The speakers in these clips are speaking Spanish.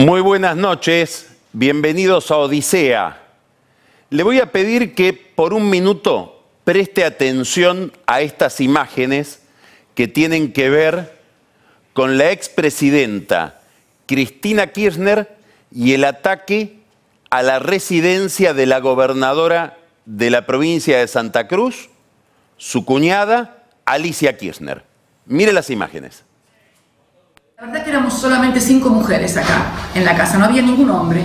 Muy buenas noches, bienvenidos a Odisea. Le voy a pedir que por un minuto preste atención a estas imágenes que tienen que ver con la expresidenta Cristina Kirchner y el ataque a la residencia de la gobernadora de la provincia de Santa Cruz, su cuñada Alicia Kirchner. Mire las imágenes. La verdad que éramos solamente 5 mujeres acá, en la casa, no había ningún hombre.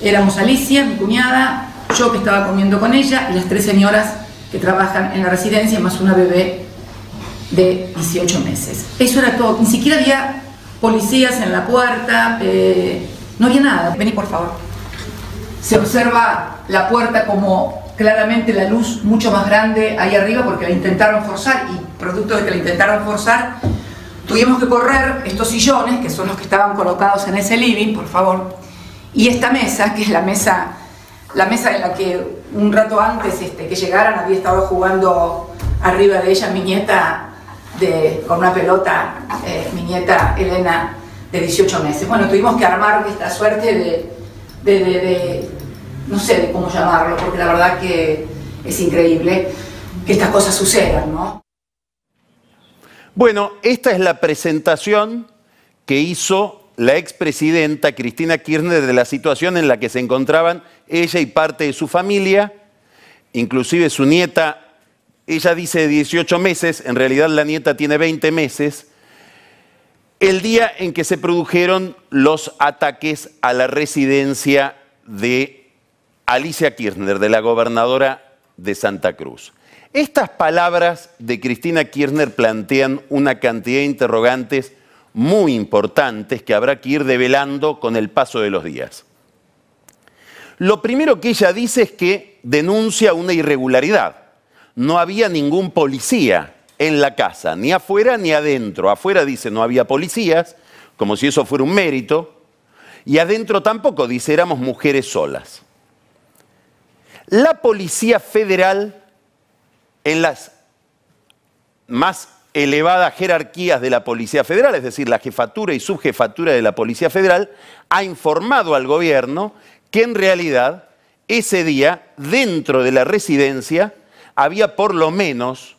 Éramos Alicia, mi cuñada, yo que estaba comiendo con ella y las 3 señoras que trabajan en la residencia, más una bebé de 18 meses. Eso era todo, ni siquiera había policías en la puerta, no había nada. Vení por favor. Se observa la puerta como claramente la luz mucho más grande ahí arriba porque la intentaron forzar y producto de que la intentaron forzar, tuvimos que correr estos sillones, que son los que estaban colocados en ese living, por favor, y esta mesa, que es la mesa en la que un rato antes que llegaran había estado jugando arriba de ella mi nieta con una pelota, mi nieta Elena de 18 meses. Bueno, tuvimos que armar esta suerte de no sé de cómo llamarlo, porque la verdad que es increíble que estas cosas sucedan, ¿no? Bueno, esta es la presentación que hizo la expresidenta Cristina Kirchner de la situación en la que se encontraban ella y parte de su familia, inclusive su nieta, ella dice de 18 meses, en realidad la nieta tiene 20 meses, el día en que se produjeron los ataques a la residencia de Alicia Kirchner, de la gobernadora de Santa Cruz. Estas palabras de Cristina Kirchner plantean una cantidad de interrogantes muy importantes que habrá que ir develando con el paso de los días. Lo primero que ella dice es que denuncia una irregularidad. No había ningún policía en la casa, ni afuera ni adentro. Afuera dice no había policías, como si eso fuera un mérito, y adentro tampoco, dice éramos mujeres solas. La Policía Federal, en las más elevadas jerarquías de la Policía Federal, es decir, la jefatura y subjefatura de la Policía Federal, ha informado al gobierno que en realidad ese día, dentro de la residencia, había por lo menos,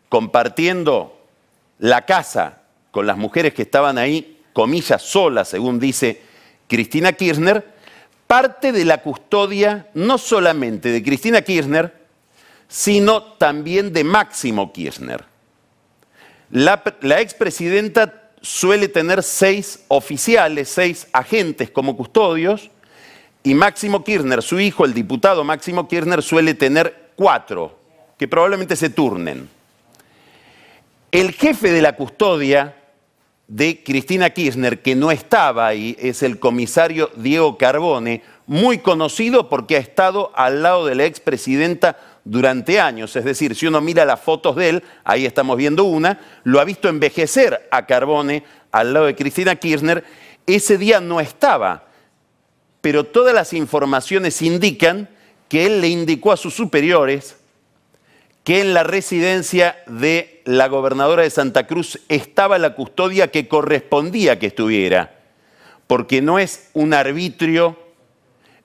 compartiendo la casa con las mujeres que estaban ahí, comillas, solas, según dice Cristina Kirchner, parte de la custodia no solamente de Cristina Kirchner, sino también de Máximo Kirchner. La expresidenta suele tener 6 oficiales, 6 agentes como custodios, y Máximo Kirchner, su hijo, el diputado Máximo Kirchner, suele tener 4, que probablemente se turnen. El jefe de la custodia de Cristina Kirchner, que no estaba ahí, es el comisario Diego Carbone, muy conocido porque ha estado al lado de la expresidenta durante años, es decir, si uno mira las fotos de él, ahí estamos viendo una, lo ha visto envejecer a Carbone al lado de Cristina Kirchner, ese día no estaba, pero todas las informaciones indican que él le indicó a sus superiores que en la residencia de la gobernadora de Santa Cruz estaba la custodia que correspondía que estuviera, porque no es un arbitrio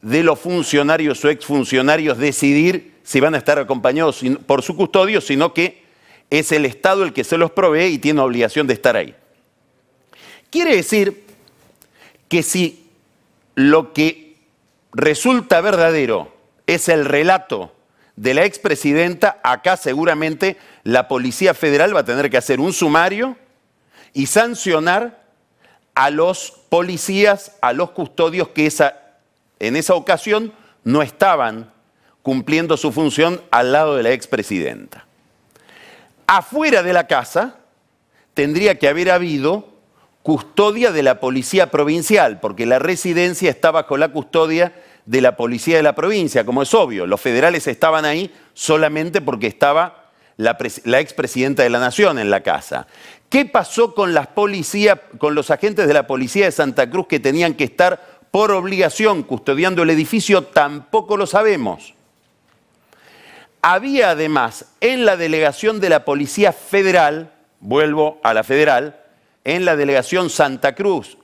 de los funcionarios o exfuncionarios decidir si van a estar acompañados por su custodio, sino que es el Estado el que se los provee y tiene obligación de estar ahí. Quiere decir que si lo que resulta verdadero es el relato de la expresidenta, acá seguramente la Policía Federal va a tener que hacer un sumario y sancionar a los policías, a los custodios que en esa ocasión no estaban cumpliendo su función al lado de la expresidenta. Afuera de la casa tendría que haber habido custodia de la policía provincial, porque la residencia está bajo la custodia de la policía de la provincia, como es obvio. Los federales estaban ahí solamente porque estaba la expresidenta de la Nación en la casa. ¿Qué pasó con los agentes de la policía de Santa Cruz que tenían que estar por obligación custodiando el edificio? Tampoco lo sabemos. Había además en la delegación de la Policía Federal, vuelvo a la Federal, en la delegación Santa Cruz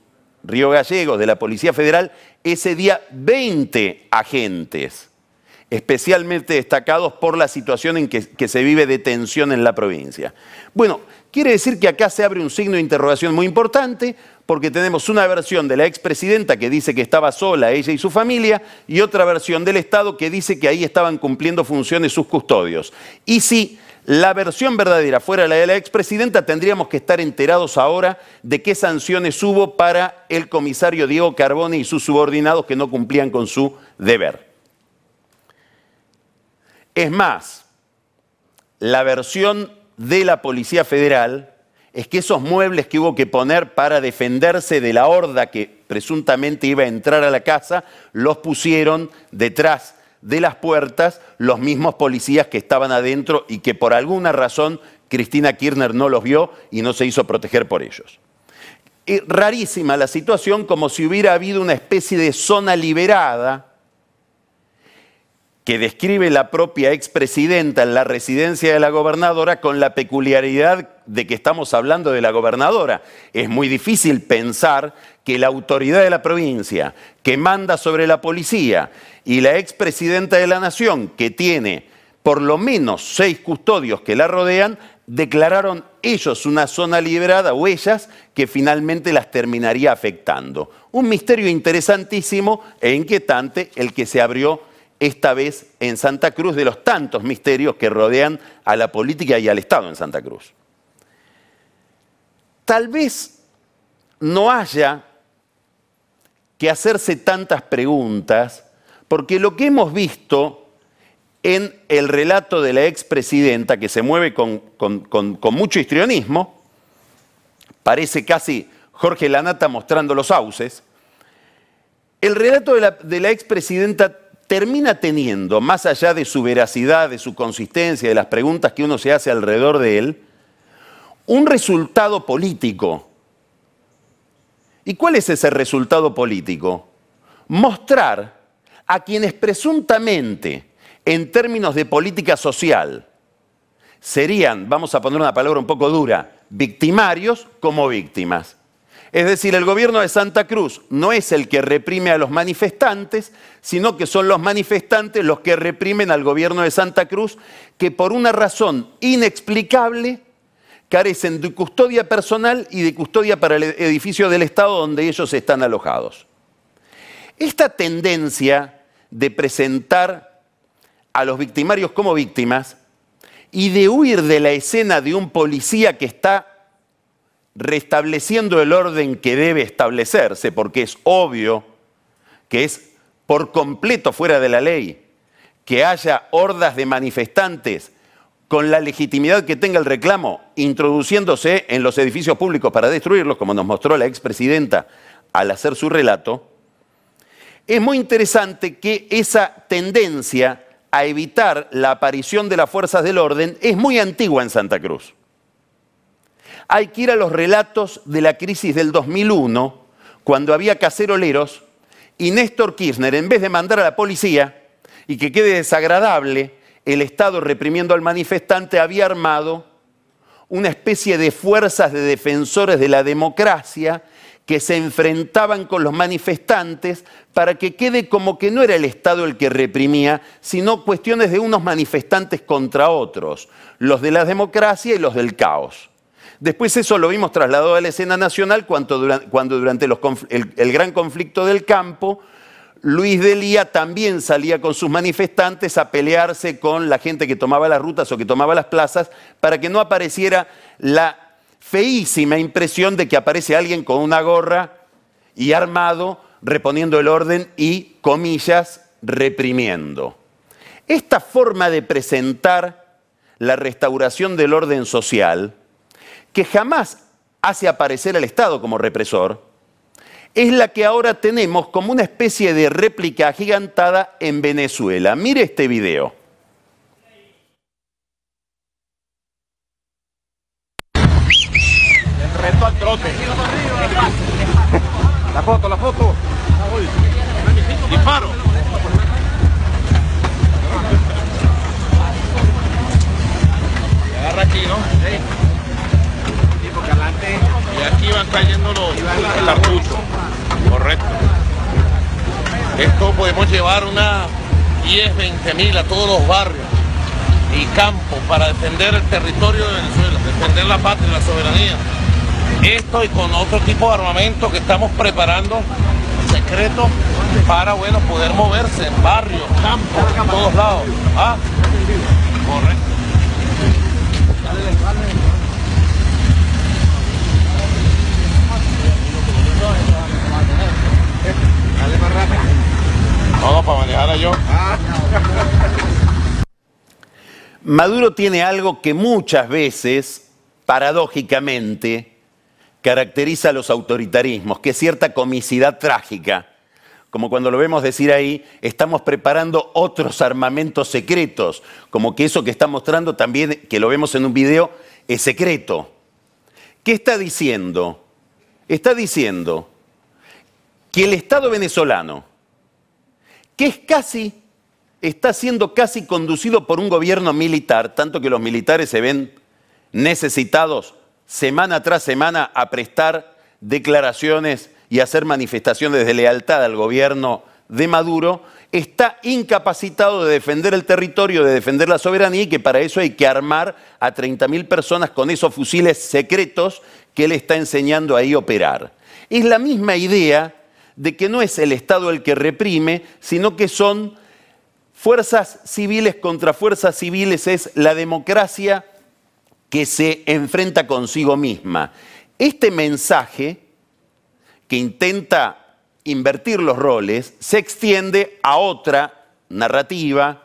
Río Gallegos, de la Policía Federal, ese día 20 agentes, especialmente destacados por la situación en que se vive de tensión en la provincia. Bueno, quiere decir que acá se abre un signo de interrogación muy importante, porque tenemos una versión de la expresidenta que dice que estaba sola, ella y su familia, y otra versión del Estado que dice que ahí estaban cumpliendo funciones sus custodios. Y si la versión verdadera fuera la de la expresidenta, tendríamos que estar enterados ahora de qué sanciones hubo para el comisario Diego Carbone y sus subordinados que no cumplían con su deber. Es más, la versión de la Policía Federal es que esos muebles que hubo que poner para defenderse de la horda que presuntamente iba a entrar a la casa, los pusieron detrás de las puertas los mismos policías que estaban adentro y que por alguna razón Cristina Kirchner no los vio y no se hizo proteger por ellos. Rarísima la situación, como si hubiera habido una especie de zona liberada que describe la propia expresidenta en la residencia de la gobernadora, con la peculiaridad de que estamos hablando de la gobernadora. Es muy difícil pensar que la autoridad de la provincia, que manda sobre la policía, y la expresidenta de la Nación, que tiene por lo menos 6 custodios que la rodean, declararon ellos una zona liberada, o ellas, que finalmente las terminaría afectando. Un misterio interesantísimo e inquietante el que se abrió esta vez en Santa Cruz, de los tantos misterios que rodean a la política y al Estado en Santa Cruz. Tal vez no haya que hacerse tantas preguntas, porque lo que hemos visto en el relato de la expresidenta, que se mueve con mucho histrionismo, parece casi Jorge Lanata mostrando los sauces, el relato de la expresidenta termina teniendo, más allá de su veracidad, de su consistencia, de las preguntas que uno se hace alrededor de él, un resultado político. ¿Y cuál es ese resultado político? Mostrar a quienes presuntamente, en términos de política social, serían, vamos a poner una palabra un poco dura, victimarios como víctimas. Es decir, el gobierno de Santa Cruz no es el que reprime a los manifestantes, sino que son los manifestantes los que reprimen al gobierno de Santa Cruz, que por una razón inexplicable carecen de custodia personal y de custodia para el edificio del Estado donde ellos están alojados. Esta tendencia de presentar a los victimarios como víctimas y de huir de la escena de un policía que está restableciendo el orden que debe establecerse, porque es obvio que es por completo fuera de la ley que haya hordas de manifestantes con la legitimidad que tenga el reclamo, introduciéndose en los edificios públicos para destruirlos, como nos mostró la expresidenta al hacer su relato. Es muy interesante que esa tendencia a evitar la aparición de las fuerzas del orden es muy antigua en Santa Cruz. Hay que ir a los relatos de la crisis del 2001, cuando había caceroleros, y Néstor Kirchner, en vez de mandar a la policía, y que quede desagradable el Estado reprimiendo al manifestante, había armado una especie de fuerzas de defensores de la democracia que se enfrentaban con los manifestantes para que quede como que no era el Estado el que reprimía, sino cuestiones de unos manifestantes contra otros, los de la democracia y los del caos. Después eso lo vimos trasladado a la escena nacional cuando durante el gran conflicto del campo, Luis Delía también salía con sus manifestantes a pelearse con la gente que tomaba las rutas o que tomaba las plazas para que no apareciera la feísima impresión de que aparece alguien con una gorra y armado, reponiendo el orden y, comillas, reprimiendo. Esta forma de presentar la restauración del orden social, que jamás hace aparecer al Estado como represor, es la que ahora tenemos como una especie de réplica agigantada en Venezuela. Mire este video. El reto al trote. La foto, la foto. Disparo. Se agarra aquí, ¿no? Sí, porque adelante. Y aquí van cayendo los cartuchos. Esto podemos llevar unas 10, 20 mil a todos los barrios y campos para defender el territorio de Venezuela, defender la patria, la soberanía. Esto y con otro tipo de armamento que estamos preparando secreto para, bueno, poder moverse en barrios, campos, en todos lados. Ah, correcto. Dale más rápido. No, para manejar a yo. Maduro tiene algo que muchas veces, paradójicamente, caracteriza a los autoritarismos, que es cierta comicidad trágica. Como cuando lo vemos decir ahí, estamos preparando otros armamentos secretos, como que eso que está mostrando también, que lo vemos en un video, es secreto. ¿Qué está diciendo? Está diciendo que el Estado venezolano, que está siendo casi conducido por un gobierno militar, tanto que los militares se ven necesitados semana tras semana a prestar declaraciones y hacer manifestaciones de lealtad al gobierno de Maduro, está incapacitado de defender el territorio, de defender la soberanía, y que para eso hay que armar a 30.000 personas con esos fusiles secretos que él está enseñando ahí a operar. Es la misma idea de que no es el Estado el que reprime, sino que son fuerzas civiles contra fuerzas civiles, es la democracia que se enfrenta consigo misma. Este mensaje, que intenta invertir los roles, se extiende a otra narrativa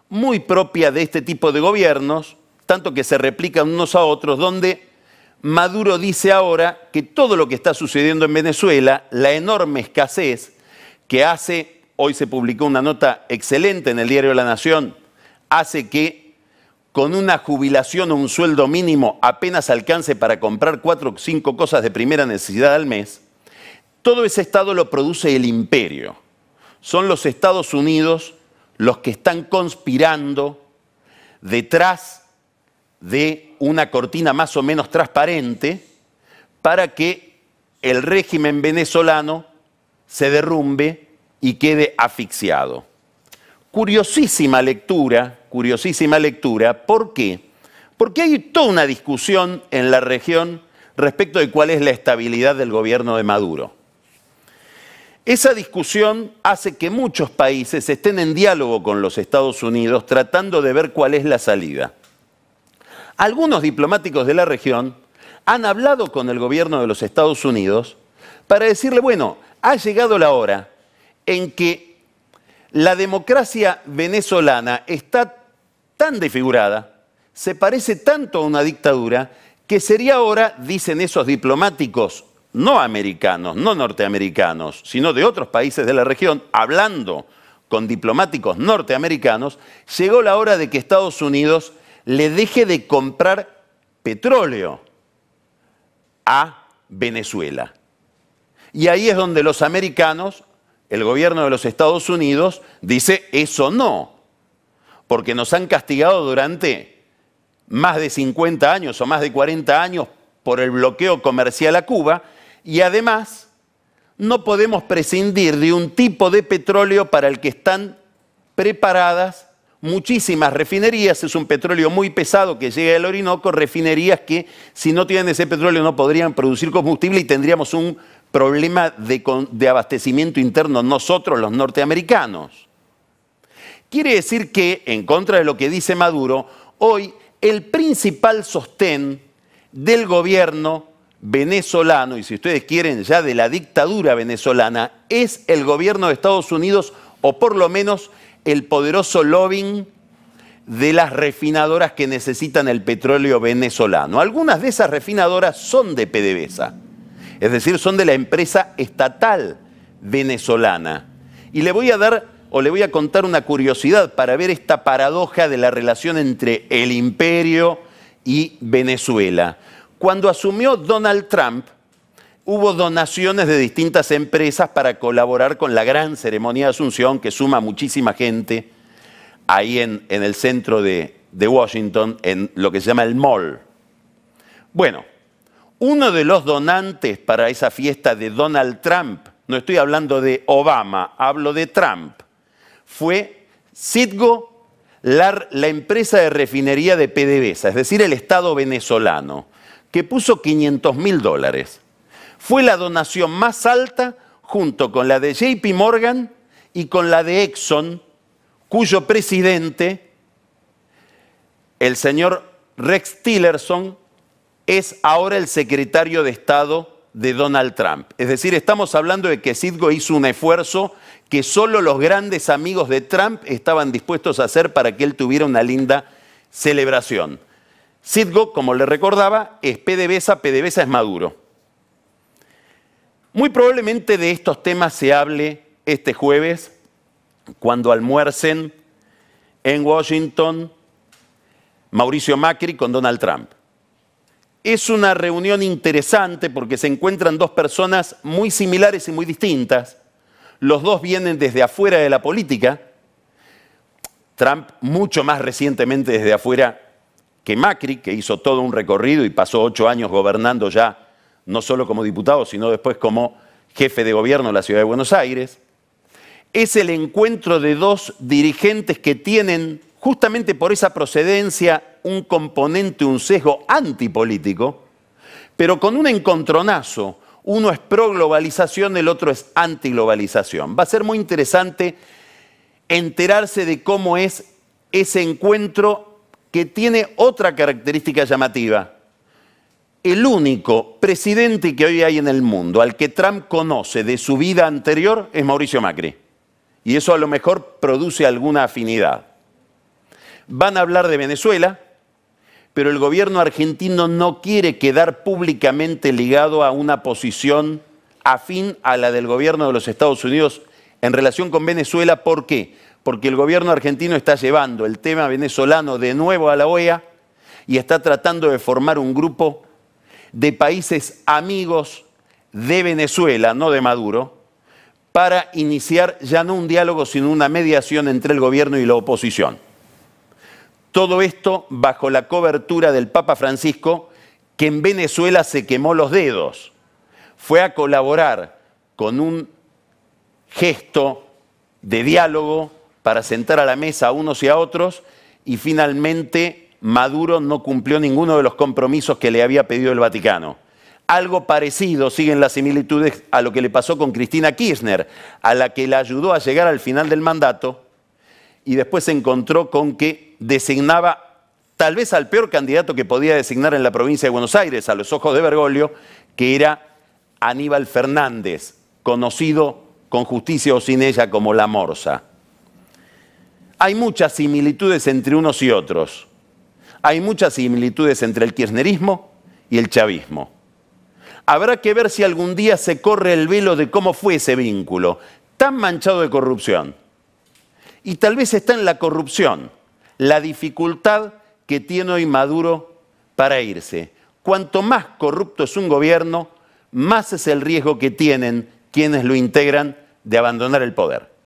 muy propia de este tipo de gobiernos, tanto que se replican unos a otros, donde Maduro dice ahora que todo lo que está sucediendo en Venezuela, la enorme escasez que hace, hoy se publicó una nota excelente en el diario La Nación, hace que con una jubilación o un sueldo mínimo apenas alcance para comprar 4 o 5 cosas de primera necesidad al mes, todo ese Estado lo produce el imperio. Son los Estados Unidos los que están conspirando detrás de una cortina más o menos transparente para que el régimen venezolano se derrumbe y quede asfixiado. Curiosísima lectura. ¿Por qué? Porque hay toda una discusión en la región respecto de cuál es la estabilidad del gobierno de Maduro. Esa discusión hace que muchos países estén en diálogo con los Estados Unidos tratando de ver cuál es la salida. Algunos diplomáticos de la región han hablado con el gobierno de los Estados Unidos para decirle, bueno, ha llegado la hora en que la democracia venezolana está tan desfigurada, se parece tanto a una dictadura, que sería hora, dicen esos diplomáticos no americanos, no norteamericanos, sino de otros países de la región, hablando con diplomáticos norteamericanos, llegó la hora de que Estados Unidos le deje de comprar petróleo a Venezuela. Y ahí es donde los americanos, el gobierno de los Estados Unidos, dice eso no, porque nos han castigado durante más de 50 años o más de 40 años por el bloqueo comercial a Cuba, y además no podemos prescindir de un tipo de petróleo para el que están preparadas muchísimas refinerías. Es un petróleo muy pesado que llega al Orinoco, refinerías que si no tienen ese petróleo no podrían producir combustible y tendríamos un problema de abastecimiento interno nosotros los norteamericanos. Quiere decir que, en contra de lo que dice Maduro, hoy el principal sostén del gobierno venezolano, y si ustedes quieren ya de la dictadura venezolana, es el gobierno de Estados Unidos, o por lo menos el poderoso lobbying de las refinadoras que necesitan el petróleo venezolano. Algunas de esas refinadoras son de PDVSA, es decir, son de la empresa estatal venezolana. Y le voy a contar una curiosidad para ver esta paradoja de la relación entre el imperio y Venezuela. Cuando asumió Donald Trump, hubo donaciones de distintas empresas para colaborar con la gran ceremonia de Asunción, que suma muchísima gente ahí en el centro de Washington, en lo que se llama el Mall. Bueno, uno de los donantes para esa fiesta de Donald Trump no estoy hablando de Obama, hablo de Trump, fue Citgo, la empresa de refinería de PDVSA, es decir, el Estado venezolano, que puso $500.000. Fue la donación más alta junto con la de JP Morgan y con la de Exxon, cuyo presidente, el señor Rex Tillerson, es ahora el secretario de Estado de Donald Trump. Es decir, estamos hablando de que Citgo hizo un esfuerzo que solo los grandes amigos de Trump estaban dispuestos a hacer para que él tuviera una linda celebración. Citgo, como le recordaba, es PDVSA, PDVSA es Maduro. Muy probablemente de estos temas se hable este jueves cuando almuercen en Washington Mauricio Macri con Donald Trump. Es una reunión interesante porque se encuentran dos personas muy similares y muy distintas. Los dos vienen desde afuera de la política. Trump mucho más recientemente desde afuera que Macri, que hizo todo un recorrido y pasó 8 años gobernando ya, no solo como diputado, sino después como jefe de gobierno de la ciudad de Buenos Aires. Es el encuentro de dos dirigentes que tienen, justamente por esa procedencia, un componente, un sesgo antipolítico, pero con un encontronazo. Uno es pro-globalización, el otro es anti-globalización. Va a ser muy interesante enterarse de cómo es ese encuentro que tiene otra característica llamativa. El único presidente que hoy hay en el mundo al que Trump conoce de su vida anterior es Mauricio Macri. Y eso a lo mejor produce alguna afinidad. Van a hablar de Venezuela, pero el gobierno argentino no quiere quedar públicamente ligado a una posición afín a la del gobierno de los Estados Unidos en relación con Venezuela. ¿Por qué? Porque el gobierno argentino está llevando el tema venezolano de nuevo a la OEA y está tratando de formar un grupo de países amigos de Venezuela, no de Maduro, para iniciar ya no un diálogo, sino una mediación entre el gobierno y la oposición. Todo esto bajo la cobertura del Papa Francisco, que en Venezuela se quemó los dedos. Fue a colaborar con un gesto de diálogo para sentar a la mesa a unos y a otros, y finalmente Maduro no cumplió ninguno de los compromisos que le había pedido el Vaticano. Algo parecido, siguen las similitudes, a lo que le pasó con Cristina Kirchner, a la que la ayudó a llegar al final del mandato, y después se encontró con que designaba tal vez al peor candidato que podía designar en la provincia de Buenos Aires, a los ojos de Bergoglio, que era Aníbal Fernández, conocido con justicia o sin ella como La Morsa. Hay muchas similitudes entre unos y otros. Hay muchas similitudes entre el kirchnerismo y el chavismo. Habrá que ver si algún día se corre el velo de cómo fue ese vínculo, tan manchado de corrupción. Y tal vez está en la corrupción, la dificultad que tiene hoy Maduro para irse. Cuanto más corrupto es un gobierno, más es el riesgo que tienen quienes lo integran de abandonar el poder.